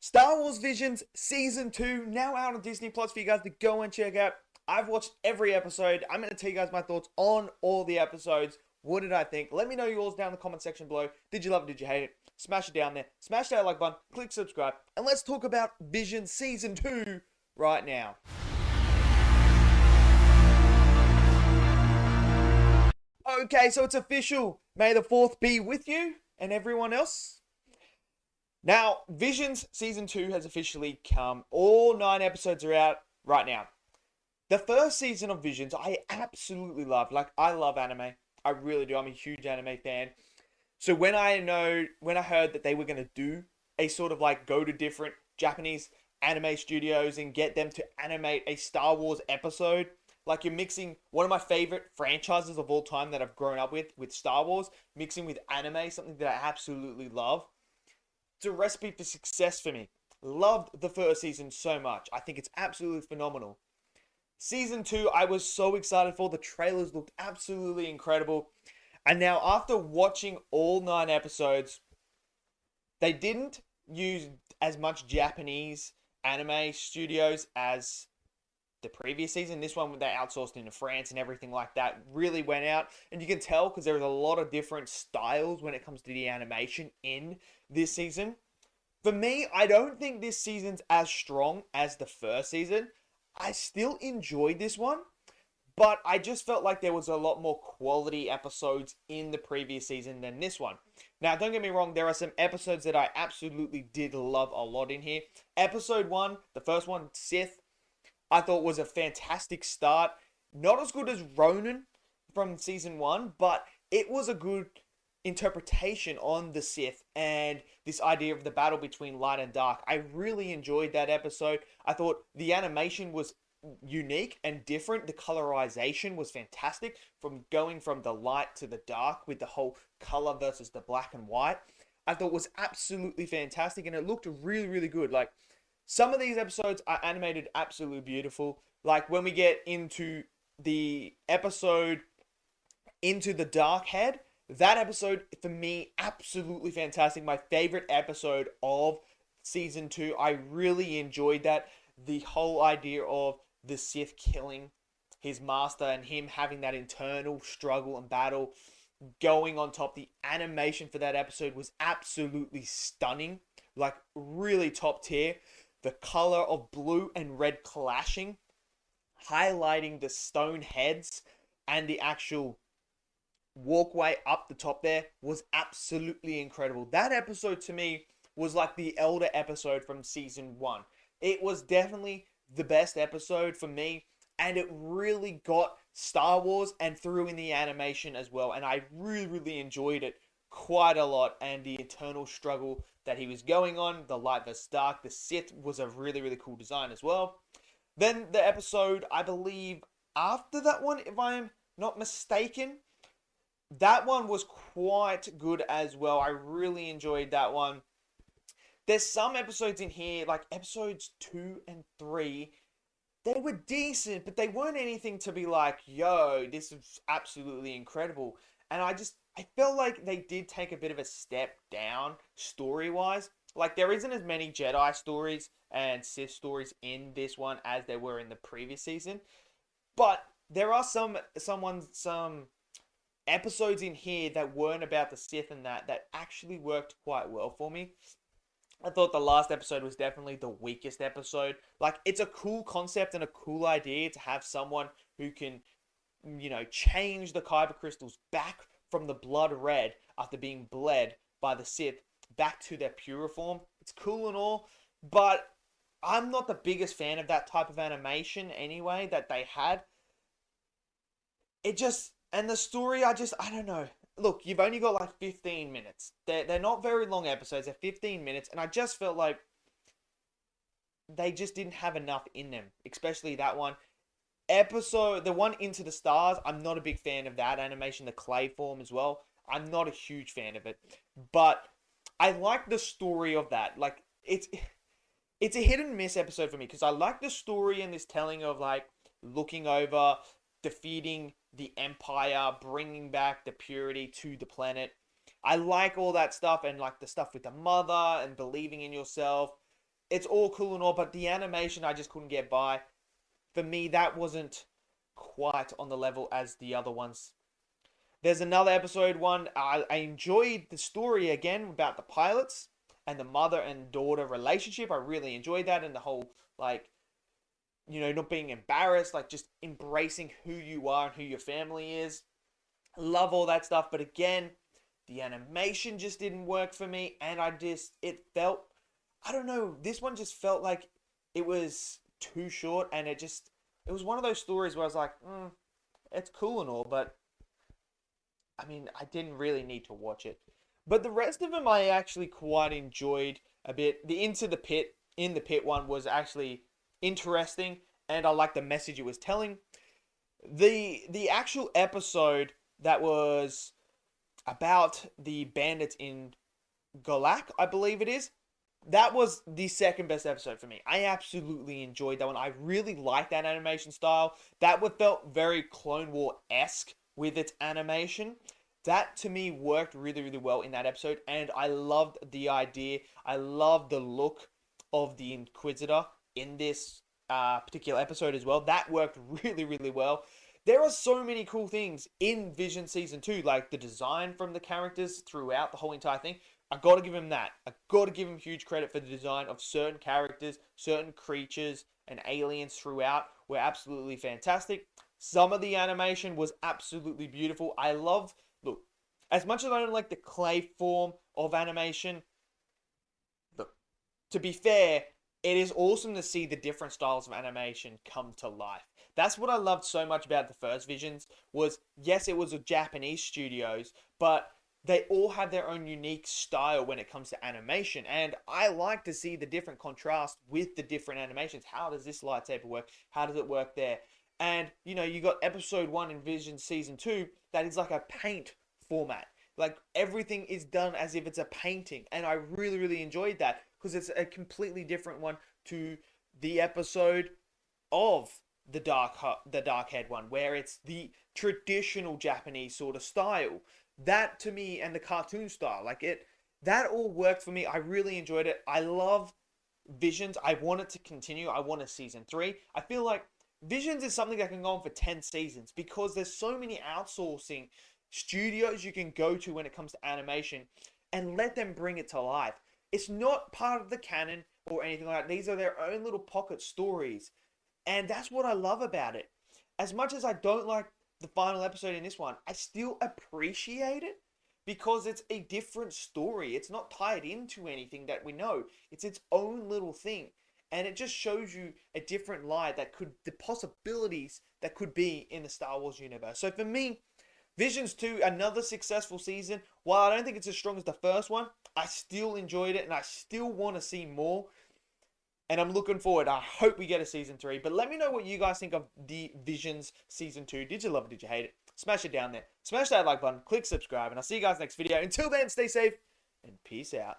Star Wars Visions Season 2 now out on Disney Plus for you guys to go and check out. I've watched every episode. I'm going to tell you guys my thoughts on all the episodes. What did I think? Let me know yours down in the comment section below. Did you love it? Did you hate it? Smash it down there. Smash that like button. Click subscribe. And let's talk about Visions Season 2 right now. Okay, so it's official. May the 4th be with you and everyone else. Now, Visions Season 2 has officially come. All 9 episodes are out right now. The first season of Visions, I absolutely loved. Like, I love anime. I really do. I'm a huge anime fan. So when I heard that they were going to do a sort of like go to different Japanese anime studios and get them to animate a Star Wars episode, like you're mixing one of my favorite franchises of all time that I've grown up with Star Wars, mixing with anime, something that I absolutely love. It's a recipe for success for me. Loved the first season so much. I think it's absolutely phenomenal. Season 2, I was so excited for. The trailers looked absolutely incredible. And now, after watching all 9 episodes, they didn't use as much Japanese anime studios as the previous season. This one, they outsourced into France and everything like that. Really went out. And you can tell because there's a lot of different styles when it comes to the animation in this season. For me, I don't think this season's as strong as the first season. I still enjoyed this one, but I just felt like there was a lot more quality episodes in the previous season than this one. Now, don't get me wrong, there are some episodes that I absolutely did love a lot in here. Episode 1, the first one, Sith, I thought was a fantastic start. Not as good as Ronin from season 1, but it was a good interpretation on the Sith and this idea of the battle between light and dark. I really enjoyed that episode. I thought the animation was unique and different. The colorization was fantastic, from going from the light to the dark with the whole color versus the black and white. I thought was absolutely fantastic, and it looked really, really good. Like, some of these episodes are animated absolutely beautiful. Like when we get into the episode Into the Dark Head, that episode, for me, absolutely fantastic. My favorite episode of Season 2. I really enjoyed that. The whole idea of the Sith killing his master and him having that internal struggle and battle going on top. The animation for that episode was absolutely stunning. Like, really top tier. The color of blue and red clashing, highlighting the stone heads and the actual walkway up the top there was absolutely incredible. That episode to me was like the elder episode from season 1. It was definitely the best episode for me, and it really got Star Wars and threw in the animation as well, and I really, really enjoyed it quite a lot. And the internal struggle that he was going on, the light versus dark, the Sith, was a really, really cool design as well. Then the episode, I believe after that one, if I'm not mistaken, that one was quite good as well. I really enjoyed that one. There's some episodes in here, like episodes 2 and 3, they were decent, but they weren't anything to be like, yo, this is absolutely incredible. And I felt like they did take a bit of a step down story-wise. Like, there isn't as many Jedi stories and Sith stories in this one as there were in the previous season. But there are some episodes in here that weren't about the Sith and that actually worked quite well for me. I thought the last episode was definitely the weakest episode. Like, it's a cool concept and a cool idea to have someone who can, change the Kyber crystals back from the blood red after being bled by the Sith back to their pure form. It's cool and all, but I'm not the biggest fan of that type of animation anyway that they had. And the story, I don't know. Look, you've only got like 15 minutes. They're not very long episodes. They're 15 minutes. And I just felt like they just didn't have enough in them. Especially that one. The one Into the Stars, I'm not a big fan of that animation. The clay form as well. I'm not a huge fan of it. But I like the story of that. Like, it's a hit and miss episode for me. Because I like the story and this telling of like looking over, defeating the Empire, bringing back the purity to the planet. I like all that stuff, and like the stuff with the mother and believing in yourself. it's all cool and all, but the animation I just couldn't get by. For me, that wasn't quite on the level as the other ones. There's another episode one. I enjoyed the story again about the pilots and the mother and daughter relationship. I really enjoyed that, and the whole, like, not being embarrassed, like just embracing who you are and who your family is. Love all that stuff, but again, the animation just didn't work for me, and it felt, I don't know, this one just felt like it was too short, and it was one of those stories where I was like, it's cool and all, but I mean, I didn't really need to watch it. But the rest of them I actually quite enjoyed a bit. The In the Pit one was actually interesting, and I liked the message it was telling. The actual episode that was about the bandits in Golak, I believe it is, that was the second best episode for me. I absolutely enjoyed that one. I really liked that animation style. That one felt very Clone War-esque with its animation. That, to me, worked really, really well in that episode, and I loved the idea. I loved the look of the Inquisitor in this particular episode as well. That worked really, really well. There are so many cool things in Vision Season 2, like the design from the characters throughout the whole entire thing. I gotta give him that. I gotta give him huge credit for the design of certain characters, certain creatures, and aliens throughout were absolutely fantastic. Some of the animation was absolutely beautiful. Look, as much as I don't like the clay form of animation, look, to be fair, it is awesome to see the different styles of animation come to life. That's what I loved so much about the first Visions was, yes, it was a Japanese studios, but they all have their own unique style when it comes to animation. And I like to see the different contrast with the different animations. How does this lightsaber work? How does it work there? And, you got episode 1 in Vision Season 2 that is like a paint format. Like, everything is done as if it's a painting. And I really, really enjoyed that because it's a completely different one to the episode of the Darkhead one, where it's the traditional Japanese sort of style. That, to me, and the cartoon style, that all worked for me. I really enjoyed it. I love Visions. I want it to continue. I want a season 3. I feel like Visions is something that can go on for 10 seasons because there's so many outsourcing studios you can go to when it comes to animation and let them bring it to life. It's not part of the canon or anything like that. These are their own little pocket stories. And that's what I love about it. As much as I don't like the final episode in this one, I still appreciate it because it's a different story. It's not tied into anything that we know. It's its own little thing. And it just shows you a different light the possibilities that could be in the Star Wars universe. So for me, Visions 2, another successful season. While I don't think it's as strong as the first one, I still enjoyed it and I still want to see more. And I'm looking forward. I hope we get a season 3. But let me know what you guys think of the Visions Season 2. Did you love it? Did you hate it? Smash it down there. Smash that like button. Click subscribe. And I'll see you guys next video. Until then, stay safe and peace out.